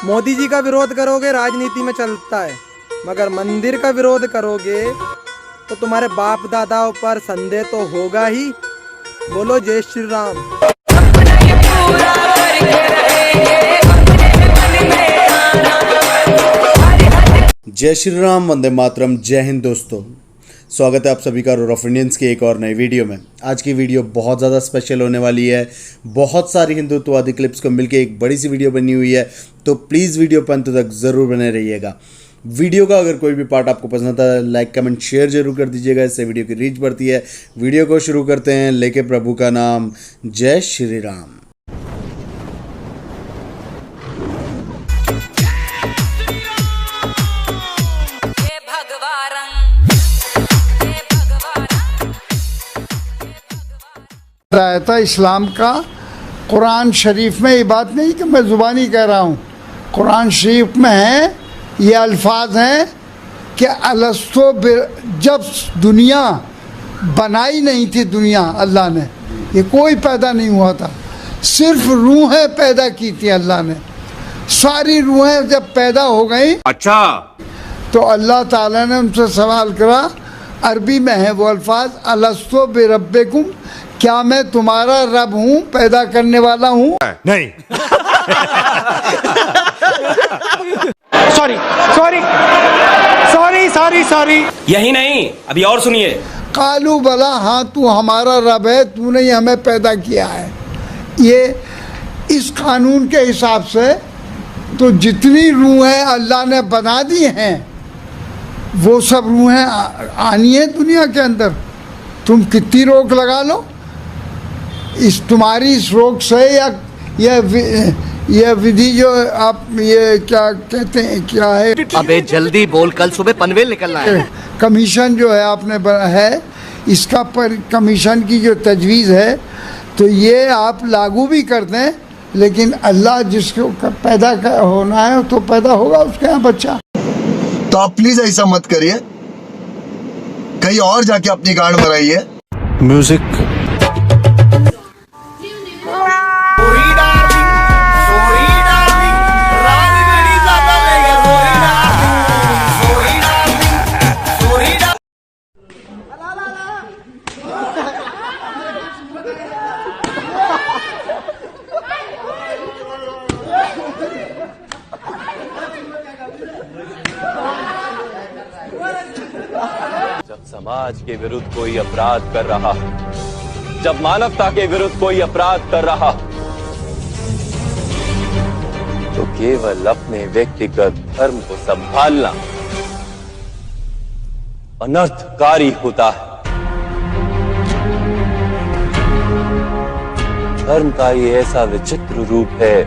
मोदी जी का विरोध करोगे राजनीति में चलता है, मगर मंदिर का विरोध करोगे तो तुम्हारे बाप दादाओं पर संदेह तो होगा ही। बोलो जय श्री राम। जय श्री राम, वंदे मातरम, जय हिंद। दोस्तों, स्वागत है आप सभी का रोर ऑफ इंडियंस की एक और नई वीडियो में। आज की वीडियो बहुत ज़्यादा स्पेशल होने वाली है। बहुत सारी हिंदुत्ववादी क्लिप्स को मिलके एक बड़ी सी वीडियो बनी हुई है, तो प्लीज़ वीडियो पर अंत तक ज़रूर बने रहिएगा। वीडियो का अगर कोई भी पार्ट आपको पसंद आता है, लाइक कमेंट शेयर जरूर कर दीजिएगा, इससे वीडियो की रीच बढ़ती है। वीडियो को शुरू करते हैं लेके प्रभु का नाम। जय श्री राम। आया था इस्लाम का कुरान शरीफ में। ये बात नहीं कि मैं ज़ुबानी कह रहा हूँ, कुरान शरीफ में है, ये अल्फाज हैं कि अलस्तो जब दुनिया बनाई नहीं थी, दुनिया अल्लाह ने, ये कोई पैदा नहीं हुआ था, सिर्फ रूहें पैदा की थी अल्लाह ने। सारी रूहें जब पैदा हो गई, अच्छा, तो अल्लाह ताला ने उनसे सवाल करा, अरबी में है वो अल्फाज, अलस्तो बिरब्बिकुम, क्या मैं तुम्हारा रब हूँ, पैदा करने वाला हूँ? नहीं। सॉरी। यही नहीं, अभी और सुनिए। कालू बला, हाँ तू हमारा रब है, तूने ही हमें पैदा किया है। ये इस कानून के हिसाब से तो जितनी रूहें अल्लाह ने बना दी हैं वो सब रूहें आनी है दुनिया के अंदर। तुम कितनी रोक लगा लो, इस तुम्हारी इस रोक से या ये विधि जो आप ये क्या कहते हैं, क्या है? अबे जल्दी बोल, कल सुबह पनवेल निकलना है। कमीशन जो है आपने है, इसका पर कमीशन की जो तजवीज़ है तो ये आप लागू भी कर दें, लेकिन अल्लाह जिसको पैदा होना है तो पैदा होगा उसके यहाँ बच्चा। तो आप प्लीज ऐसा मत करिए, कहीं और जाके अपनी गांड भराइए। म्यूजिक। जब समाज के विरुद्ध कोई अपराध कर रहा, जब मानवता के विरुद्ध कोई अपराध कर रहा, तो केवल अपने व्यक्तिगत धर्म को संभालना अनर्थकारी होता है। धर्म का ये ऐसा विचित्र रूप है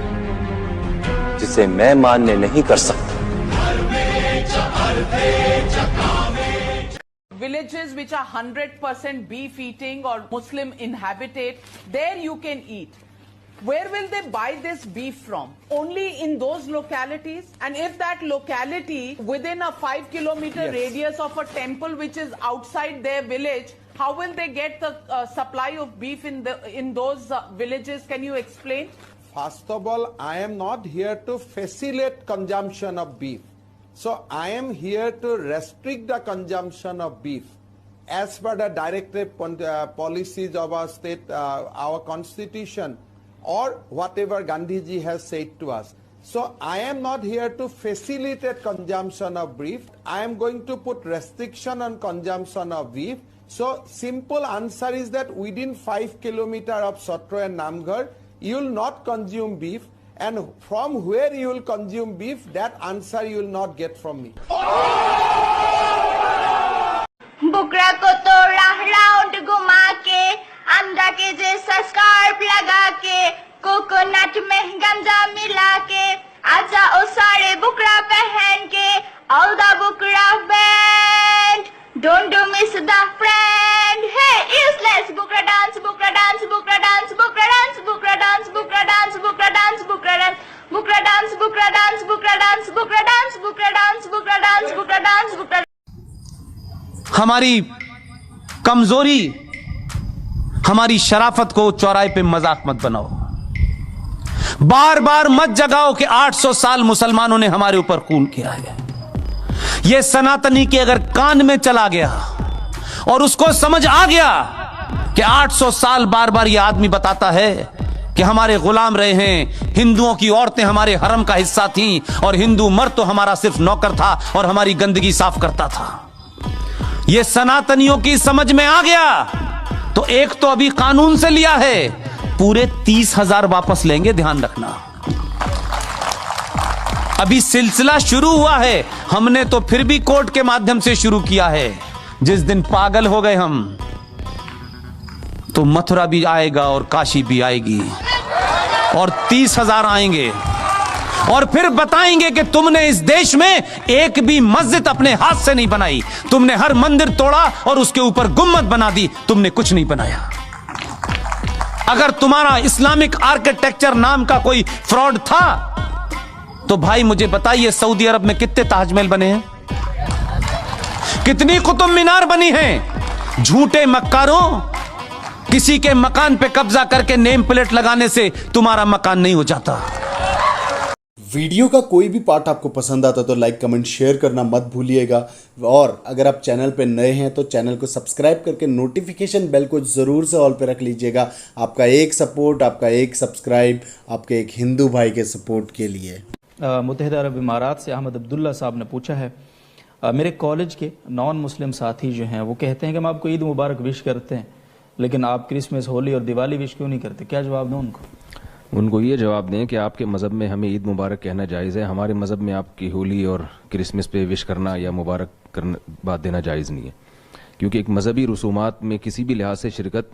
जिसे मैं मान्य नहीं कर सकता। Villages which are 100% beef eating or Muslim inhabited, there you can eat. Where will they buy this beef from? Only in those localities? And if that locality within a 5-kilometer radius of a temple which is outside their village, how will they get the supply of beef in those villages? Can you explain? First of all, I am not here to facilitate consumption of beef. So I am here to restrict the consumption of beef as per the directive policies of our state, our constitution, or whatever Gandhi ji has said to us. So I am not here to facilitate consumption of beef. I am going to put restriction on consumption of beef. So simple answer is that within 5 kilometers of Sotro and Namgarh, you will not consume beef. And from where you will consume beef, that answer you will not get from me. बुकरा को तोड़ा round घुमा के, अंडा के जैसा scarf लगा के, coconut में गंजा मिला के, आजा ओ सारे बुकरा पहन के, all the बुकरा band, don't do miss the friend. Hey, useless बुकरा dance, बुकरा dance, बुकरा dance, बुकरा dance, बुकरा dance, बुकरा dance, बुकरा dance, बुकरा dance, बुकरा dance, बुकरा dance, बुकरा dance, बुकरा dance, बुकरा dance, बुकरा dance, बुकरा dance, बुकरा। हमारी कमजोरी, हमारी शराफत को चौराहे पे मजाक मत बनाओ। बार बार मत जगाओ कि 800 साल मुसलमानों ने हमारे ऊपर खून किया है। यह सनातनी के अगर कान में चला गया और उसको समझ आ गया कि 800 साल बार बार यह आदमी बताता है कि हमारे गुलाम रहे हैं, हिंदुओं की औरतें हमारे हरम का हिस्सा थीं और हिंदू मर्द तो हमारा सिर्फ नौकर था और हमारी गंदगी साफ करता था, यह सनातनियों की समझ में आ गया तो एक तो अभी कानून से लिया है, पूरे 30,000 वापस लेंगे, ध्यान रखना। अभी सिलसिला शुरू हुआ है, हमने तो फिर भी कोर्ट के माध्यम से शुरू किया है। जिस दिन पागल हो गए हम तो मथुरा भी आएगा और काशी भी आएगी और 30,000 आएंगे और फिर बताएंगे कि तुमने इस देश में एक भी मस्जिद अपने हाथ से नहीं बनाई, तुमने हर मंदिर तोड़ा और उसके ऊपर गुम्मद बना दी, तुमने कुछ नहीं बनाया। अगर तुम्हारा इस्लामिक आर्किटेक्चर नाम का कोई फ्रॉड था तो भाई मुझे बताइए सऊदी अरब में कितने ताजमहल बने हैं, कितनी कुतुब मीनार बनी हैं। झूठे मक्कारों, किसी के मकान पे कब्जा करके नेम प्लेट लगाने से तुम्हारा मकान नहीं हो जाता। वीडियो का कोई भी पार्ट आपको पसंद आता तो लाइक कमेंट शेयर करना मत भूलिएगा, और अगर आप चैनल पे नए हैं तो चैनल को सब्सक्राइब करके नोटिफिकेशन बेल को ज़रूर से ऑल पे रख लीजिएगा। आपका एक सपोर्ट, आपका एक सब्सक्राइब आपके एक हिंदू भाई के सपोर्ट के लिए। मुत्तहिदा अरब इमारात से अहमद अब्दुल्ला साहब ने पूछा है, मेरे कॉलेज के नॉन मुस्लिम साथी जो हैं वो कहते हैं कि हम आपको ईद मुबारक विश करते हैं, लेकिन आप क्रिसमस, होली और दिवाली विश क्यों नहीं करते? क्या जवाब दूं उनको? उनको ये जवाब दें कि आपके मज़हब में हमें ईद मुबारक कहना जायज़ है, हमारे मज़हब में आपकी होली और क्रिसमस पे विश करना या मुबारक करना बात देना जायज़ नहीं है, क्योंकि एक मजहबी रसूमात में किसी भी लिहाज से शिरकत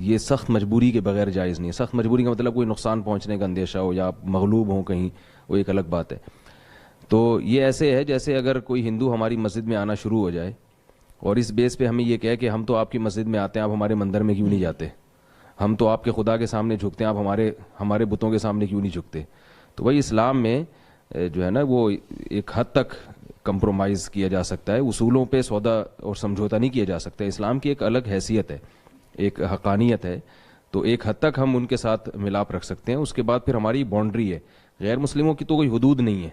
ये सख्त मजबूरी के बगैर जायज़ नहीं है। सख्त मजबूरी का मतलब कोई नुकसान पहुँचने का अंदेशा हो या आप मगलूब हों कहीं, वो एक अलग बात है। तो ये ऐसे है जैसे अगर कोई हिंदू हमारी मस्जिद में आना शुरू हो जाए और इस बेस पे हमें ये कहे कि हम तो आपकी मस्जिद में आते हैं, आप हमारे मंदिर में क्यों नहीं जाते, हम तो आपके खुदा के सामने झुकते हैं, आप हमारे बुतों के सामने क्यों नहीं झुकते। तो वही इस्लाम में जो है ना वो एक हद तक कंप्रोमाइज़ किया जा सकता है, उसूलों पे सौदा और समझौता नहीं किया जा सकता। इस्लाम की एक अलग हैसियत है, एक हक़ानियत है, तो एक हद तक हम उनके साथ मिलाप रख सकते हैं। उसके बाद फिर हमारी बाउंड्री है। गैर मुस्लिमों की तो कोई हदूद नहीं है,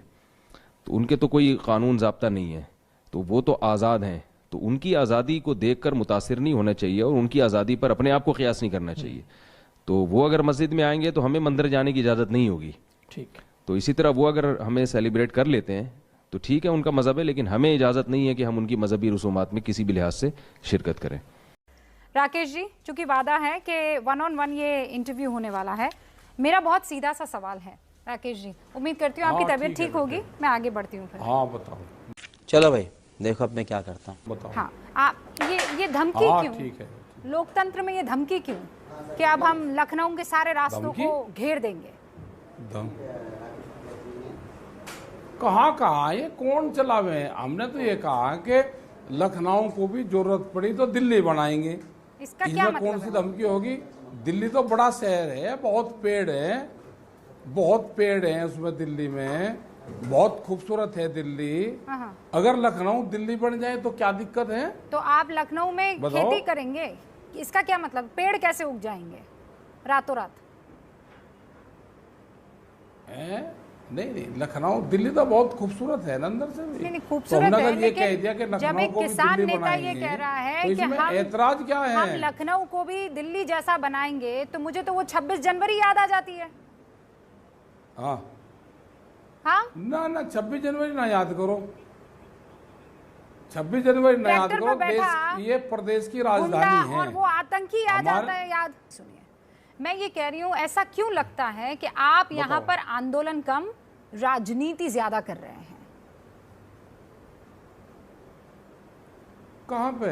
तो उनके तो कोई कानून ज़ाब्ता नहीं है, तो वो तो आज़ाद हैं, तो उनकी आज़ादी को देखकर मुतासिर नहीं होना चाहिए और उनकी आज़ादी पर अपने आप को क़यास नहीं करना चाहिए। तो वो अगर मस्जिद में आएंगे तो हमें मंदिर जाने की इजाज़त नहीं होगी, ठीक। तो इसी तरह वो अगर हमें सेलिब्रेट कर लेते हैं तो ठीक है, उनका मज़हब है, लेकिन हमें इजाज़त नहीं है कि हम उनकी मजहबी रसूमात में किसी भी लिहाज से शिरकत करें। राकेश जी, चूंकि वादा है कि 1-on-1 ये इंटरव्यू होने वाला है, मेरा बहुत सीधा सा सवाल है राकेश जी, उम्मीद करती हूँ आपकी तबीयत ठीक होगी, मैं आगे बढ़ती हूँ फिर। हाँ बताओ। चलो भाई देखो अब मैं क्या करता हूँ, बताओ। हाँ, आप ये धमकी क्यों? ठीक है। लोकतंत्र में ये धमकी क्यों कि अब हम लखनऊ के सारे रास्तों को घेर देंगे? कहाँ ये कौन चलावे? हमने तो ये कहा कि लखनऊ को भी जरूरत पड़ी तो दिल्ली बनाएंगे। इसका क्या मतलब? कौन सी धमकी होगी? दिल्ली तो बड़ा शहर है, बहुत पेड़ है, बहुत पेड़ हैं उसमें, दिल्ली में बहुत खूबसूरत है दिल्ली। अगर लखनऊ दिल्ली बन जाए तो क्या दिक्कत है? तो आप लखनऊ में खेती करेंगे, इसका क्या मतलब? पेड़ कैसे उग जाएंगे रातों रात? नहीं, लखनऊ दिल्ली तो बहुत खूबसूरत है अंदर से भी। नहीं, खूबसूरत है, लेकिन कह दिया कि जब एक किसान नेता ये कह रहा है तो कि हम ऐतराज क्या है, हम लखनऊ को भी दिल्ली जैसा बनाएंगे, तो मुझे तो वो 26 जनवरी याद आ जाती है। हाँ ना 26 जनवरी ना याद करो, 26 जनवरी ना याद करो, ये प्रदेश की राजधानी है और वो आतंकी याद आता है। याद सुनिए, मैं ये कह रही हूँ, ऐसा क्यों लगता है कि आप यहाँ पर आंदोलन कम राजनीति ज्यादा कर रहे हैं? कहाँ पे?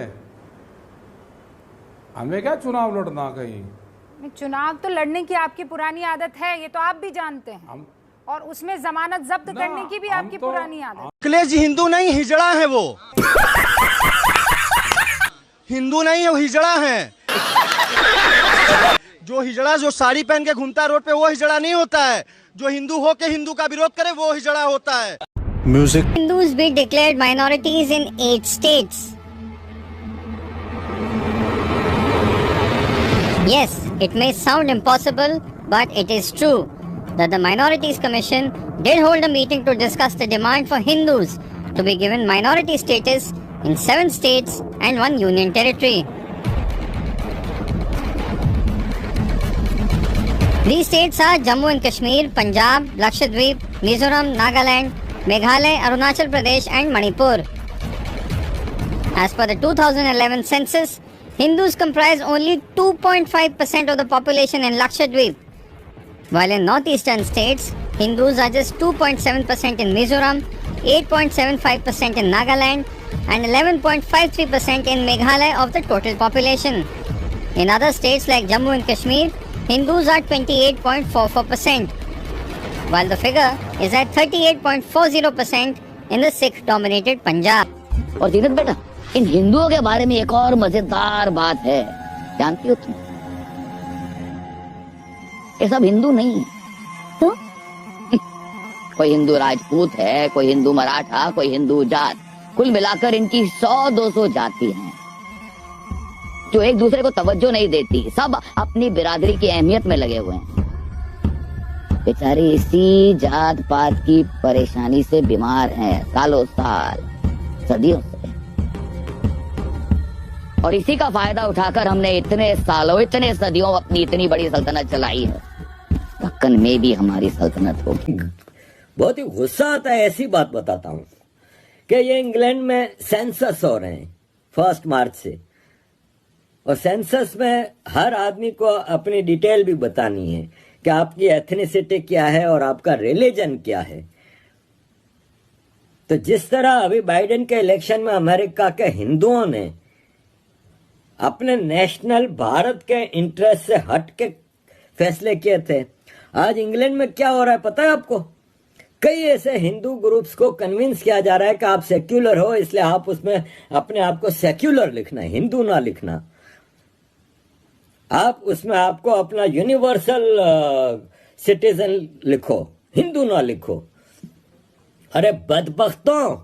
हमें क्या चुनाव लड़ना? कहीं चुनाव तो लड़ने की आपकी पुरानी आदत है, ये तो आप भी जानते हैं, और उसमें जमानत जब्त करने की भी आपकी पुरानी आदत। अखिलेश जी हिंदू नहीं, हिजड़ा है वो। हिंदू नहीं है, वो हिजड़ा है। जो हिजड़ा जो साड़ी पहन के घूमता है रोड पे, वो हिजड़ा नहीं होता है। जो हिंदू हो के हिंदू का विरोध करे, वो हिजड़ा होता है। Music. Hindus be declared minorities in 8 states. Yes, it may sound impossible, but it is true. that the Minorities Commission did hold a meeting to discuss the demand for Hindus to be given minority status in 7 states and 1 union territory. These states are Jammu and Kashmir, Punjab, Lakshadweep, Mizoram, Nagaland, Meghalaya, Arunachal Pradesh and Manipur. As per the 2011 census, Hindus comprise only 2.5% of the population in Lakshadweep, while in northeastern states, Hindus are just 2.7% in Mizoram, 8.75% in Nagaland and 11.53% in Meghalaya of the total population. In other states like Jammu and Kashmir, Hindus are 28.44%, while the figure is at 38.40% in the Sikh-dominated Punjab. और जीनत बेटा, इन हिंदुओं के बारे में एक और मजेदार बात है, जानती हो तुम? ये सब हिंदू नहीं। तो कोई हिंदू राजपूत है, कोई हिंदू मराठा, कोई हिंदू जाट, कुल मिलाकर इनकी 100-200 जाति हैं जो एक दूसरे को तवज्जो नहीं देती। सब अपनी बिरादरी की अहमियत में लगे हुए हैं। बेचारे इसी जात पात की परेशानी से बीमार हैं सालों साल, सदियों से, और इसी का फायदा उठाकर हमने इतने सालों, इतने सदियों अपनी इतनी बड़ी सल्तनत चलाई है। दक्कन में भी हमारी सल्तनत होगी। बहुत ही गुस्सा आता है ऐसी बात बताता हूँ कि ये इंग्लैंड में सेंसस हो रहे हैं 1 मार्च से, और सेंसस में हर आदमी को अपनी डिटेल भी बतानी है कि आपकी एथनिसिटी क्या है और आपका रिलीजन क्या है। तो जिस तरह अभी बाइडेन के इलेक्शन में अमेरिका के हिंदुओं ने अपने नेशनल भारत के इंटरेस्ट से हट के फैसले किए थे, आज इंग्लैंड में क्या हो रहा है पता है आपको? कई ऐसे हिंदू ग्रुप्स को कन्विंस किया जा रहा है कि आप सेक्युलर हो, इसलिए आप उसमें अपने आप को सेक्युलर लिखना है, हिंदू ना लिखना। आप उसमें आपको अपना यूनिवर्सल सिटीजन लिखो, हिंदू ना लिखो। अरे बदबख्तों,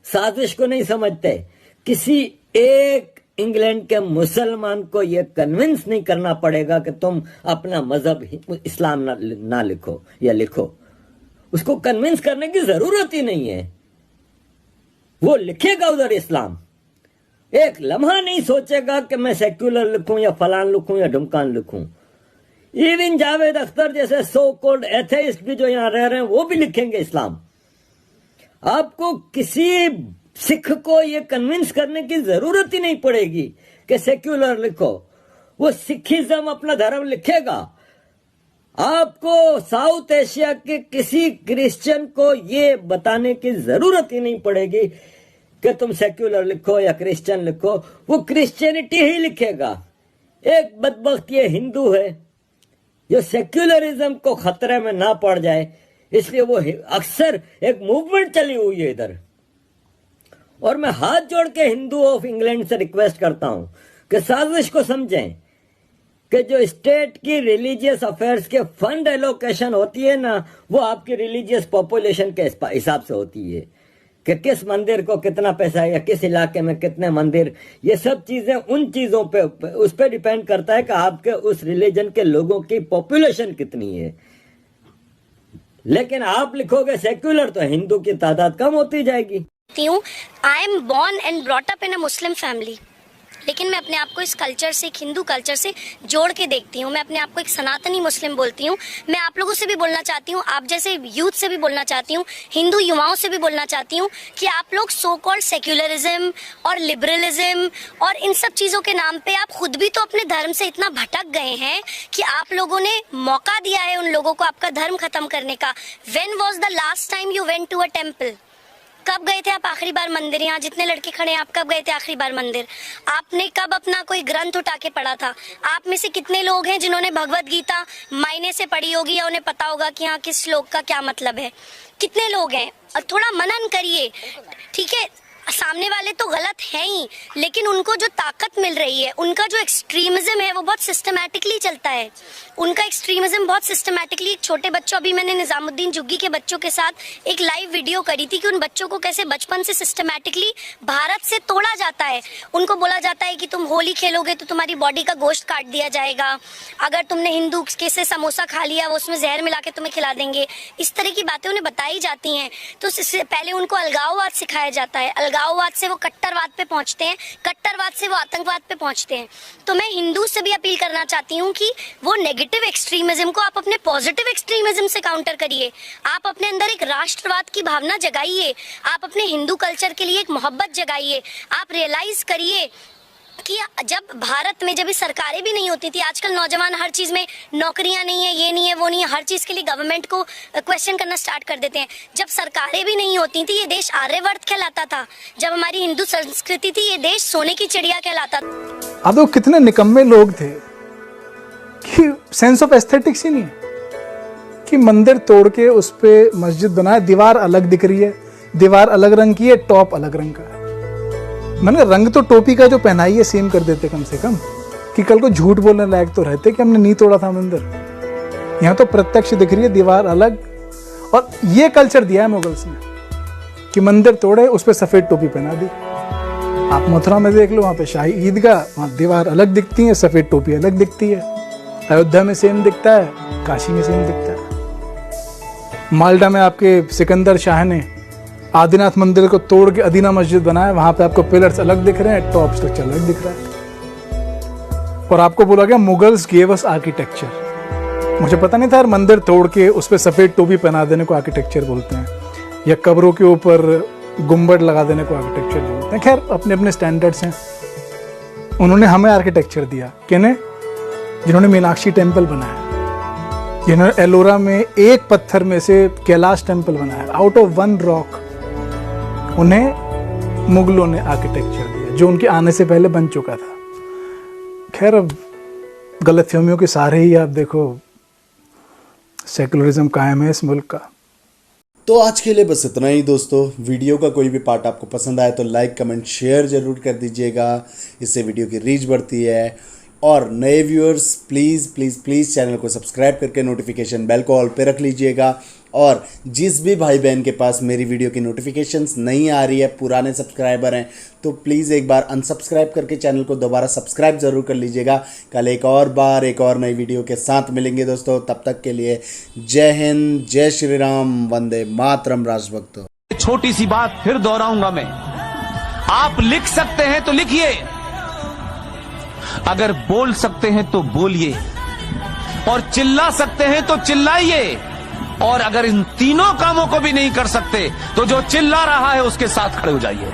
साजिश को नहीं समझते। किसी एक इंग्लैंड के मुसलमान को यह कन्विंस नहीं करना पड़ेगा कि तुम अपना मजहब इस्लाम ना लिखो या लिखो। उसको कन्विंस करने की जरूरत ही नहीं है, वो लिखेगा उधर इस्लाम। एक लम्हा नहीं सोचेगा कि मैं सेक्युलर लिखूं या फलान लिखूं या ढुमकान लिखूं। इवन जावेद अख्तर जैसे सो कॉल्ड एथेइस्ट भी जो यहां रह रहे हैं वो भी लिखेंगे इस्लाम। आपको किसी सिख को ये कन्विंस करने की जरूरत ही नहीं पड़ेगी कि सेक्युलर लिखो, वो सिखिज्म अपना धर्म लिखेगा। आपको साउथ एशिया के किसी क्रिश्चियन को ये बताने की जरूरत ही नहीं पड़ेगी कि तुम सेक्युलर लिखो या क्रिश्चियन लिखो, वो क्रिश्चियनिटी ही लिखेगा। एक बदबख्त ये हिंदू है जो सेक्युलरिज्म को खतरे में ना पड़ जाए, इसलिए वो अक्सर एक मूवमेंट चली हुई है इधर। और मैं हाथ जोड़ के हिंदू ऑफ इंग्लैंड से रिक्वेस्ट करता हूं कि साजिश को समझें कि जो स्टेट की रिलीजियस अफेयर्स के फंड एलोकेशन होती है ना, वो आपकी रिलीजियस पॉपुलेशन के हिसाब से होती है कि किस मंदिर को कितना पैसा है या किस इलाके में कितने मंदिर। ये सब चीजें उन चीजों पे उस पे डिपेंड करता है कि आपके उस रिलीजन के लोगों की पॉपुलेशन कितनी है। लेकिन आप लिखोगे सेक्युलर तो हिंदू की तादाद कम होती जाएगी। I am born and brought up in a Muslim family, लेकिन मैं अपने आप को इस कल्चर से, एक हिंदू कल्चर से जोड़ के देखती हूँ। मैं अपने आप को एक सनातनी मुस्लिम बोलती हूँ। मैं आप लोगों से भी बोलना चाहती हूँ, आप जैसे यूथ से भी बोलना चाहती हूँ, हिंदू युवाओं से भी बोलना चाहती हूँ कि आप लोग सो कॉल्ड सेक्युलरिज्म और लिबरलिज्म और इन सब चीज़ों के नाम पे आप खुद भी तो अपने धर्म से इतना भटक गए हैं कि आप लोगों ने मौका दिया है उन लोगों को आपका धर्म खत्म करने का। When was the last time you went to a temple? कब गए थे आप आखिरी बार मंदिर? यहाँ जितने लड़के खड़े हैं, आप कब गए थे आखिरी बार मंदिर? आपने कब अपना कोई ग्रंथ उठा के पढ़ा था? आप में से कितने लोग हैं जिन्होंने भगवत गीता मायने से पढ़ी होगी या उन्हें पता होगा कि हाँ किस श्लोक का क्या मतलब है? कितने लोग हैं? थोड़ा मनन करिए, ठीक है? सामने वाले तो गलत हैं ही, लेकिन उनको जो ताकत मिल रही है, उनका जो एक्सट्रीमिज्म है वो बहुत सिस्टमैटिकली चलता है। उनका एक्सट्रीमिज्म बहुत सिस्टमैटिकली, एक छोटे बच्चों, अभी मैंने निजामुद्दीन जुग्गी के बच्चों के साथ एक लाइव वीडियो करी थी कि उन बच्चों को कैसे बचपन से सिस्टमैटिकली भारत से तोड़ा जाता है। उनको बोला जाता है कि तुम होली खेलोगे तो तुम्हारी बॉडी का गोश्त काट दिया जाएगा, अगर तुमने हिंदू के से समोसा खा लिया वो उसमें जहर मिला के तुम्हें खिला देंगे। इस तरह की बातें उन्हें बताई जाती हैं। तो इससे पहले उनको अलगाववाद सिखाया जाता है, अलगाववाद से वो कट्टरवाद पे पहुंचते हैं, कट्टरवाद से वो आतंकवाद पे पहुंचते हैं। तो मैं हिंदू से भी अपील करना चाहती हूँ कि वो नेगेटिव एक्सट्रीमिज्म को आप अपने पॉजिटिव एक्सट्रीमिज्म से काउंटर करिए। आप अपने अंदर एक राष्ट्रवाद की भावना जगाइए, आप अपने हिंदू कल्चर के लिए एक मोहब्बत जगाइए। आप रियलाइज करिए कि जब भारत में जब ये सरकारें भी नहीं होती थी, आजकल नौजवान हर चीज में नौकरियां नहीं है, ये नहीं है, वो नहीं है, हर चीज के लिए गवर्नमेंट को क्वेश्चन करना स्टार्ट कर देते हैं। जब सरकारें भी नहीं होती थी, ये देश आर्यवर्त कहलाता था। जब हमारी हिंदू संस्कृति थी, ये देश सोने की चिड़िया कहलाता था। अब तो कितने निकम्मे लोग थे कि सेंस ऑफ एस्थेटिक्स ही नहीं है कि मंदिर तोड़ के उस पे मस्जिद बनाए, दीवार अलग दिख रही है, दीवार अलग रंग की है, टॉप अलग रंग का है। मैंने रंग तो टोपी का जो पहनाई है सेम कर देते कम से कम, कि कल को झूठ बोलने लायक तो रहते कि हमने नहीं तोड़ा था मंदिर। यहाँ तो प्रत्यक्ष दिख रही है दीवार अलग। और ये कल्चर दिया है मुगल्स ने कि मंदिर तोड़े, उस पर सफेद टोपी पहना दी। आप मथुरा में देख लो, वहाँ पे शाही ईदगाह, वहाँ दीवार अलग दिखती है, सफेद टोपी अलग दिखती है। अयोध्या में सेम दिखता है, काशी में सेम दिखता है। माल्टा में आपके सिकंदर शाह ने आदिनाथ मंदिर को तोड़ के अदीना मस्जिद बनाया, वहां पे आपको पिलर्स अलग दिख रहे हैं, टॉप स्ट्रक्चर अलग दिख रहा है। और आपको बोला गया मुगल्स गेव अस आर्किटेक्चर। मुझे पता नहीं था यार, मंदिर तोड़ के उस पर सफेद टोपी पहना देने को आर्किटेक्चर बोलते हैं, या कब्रों के ऊपर गुम्बद लगा देने को आर्किटेक्चर बोलते हैं। खैर अपने अपने स्टैंडर्ड्स हैं। उन्होंने हमें आर्किटेक्चर दिया, किन्हें? जिन्होंने मीनाक्षी टेम्पल बनाया, जिन्होंने एलोरा में एक पत्थर में से कैलाश टेम्पल बनाया, आउट ऑफ वन रॉक। उन्हें मुगलों ने आर्किटेक्चर दिया जो उनके आने से पहले बन चुका था। खैर अब गलतफहमियों के सारे ही आप देखो, सेकुलरिज्म कायम है इस मुल्क का। तो आज के लिए बस इतना ही दोस्तों। वीडियो का कोई भी पार्ट आपको पसंद आए तो लाइक कमेंट शेयर जरूर कर दीजिएगा, इससे वीडियो की रीच बढ़ती है। और नए viewers please please please channel को सब्सक्राइब करके नोटिफिकेशन बेल को ऑल पे रख लीजिएगा। और जिस भी भाई बहन के पास मेरी वीडियो की नोटिफिकेशंस नहीं आ रही है, पुराने सब्सक्राइबर हैं, तो प्लीज़ एक बार अनसब्सक्राइब करके चैनल को दोबारा सब्सक्राइब ज़रूर कर लीजिएगा। कल एक और बार एक और नई वीडियो के साथ मिलेंगे दोस्तों। तब तक के लिए जय हिंद, जय श्री राम, वंदे मातरम राष्ट्रभक्तों। छोटी सी बात फिर दोहराऊंगा मैं, आप लिख सकते हैं तो लिखिए, अगर बोल सकते हैं तो बोलिए, और चिल्ला सकते हैं तो चिल्लाइए। और अगर इन तीनों कामों को भी नहीं कर सकते तो जो चिल्ला रहा है उसके साथ खड़े हो जाइए।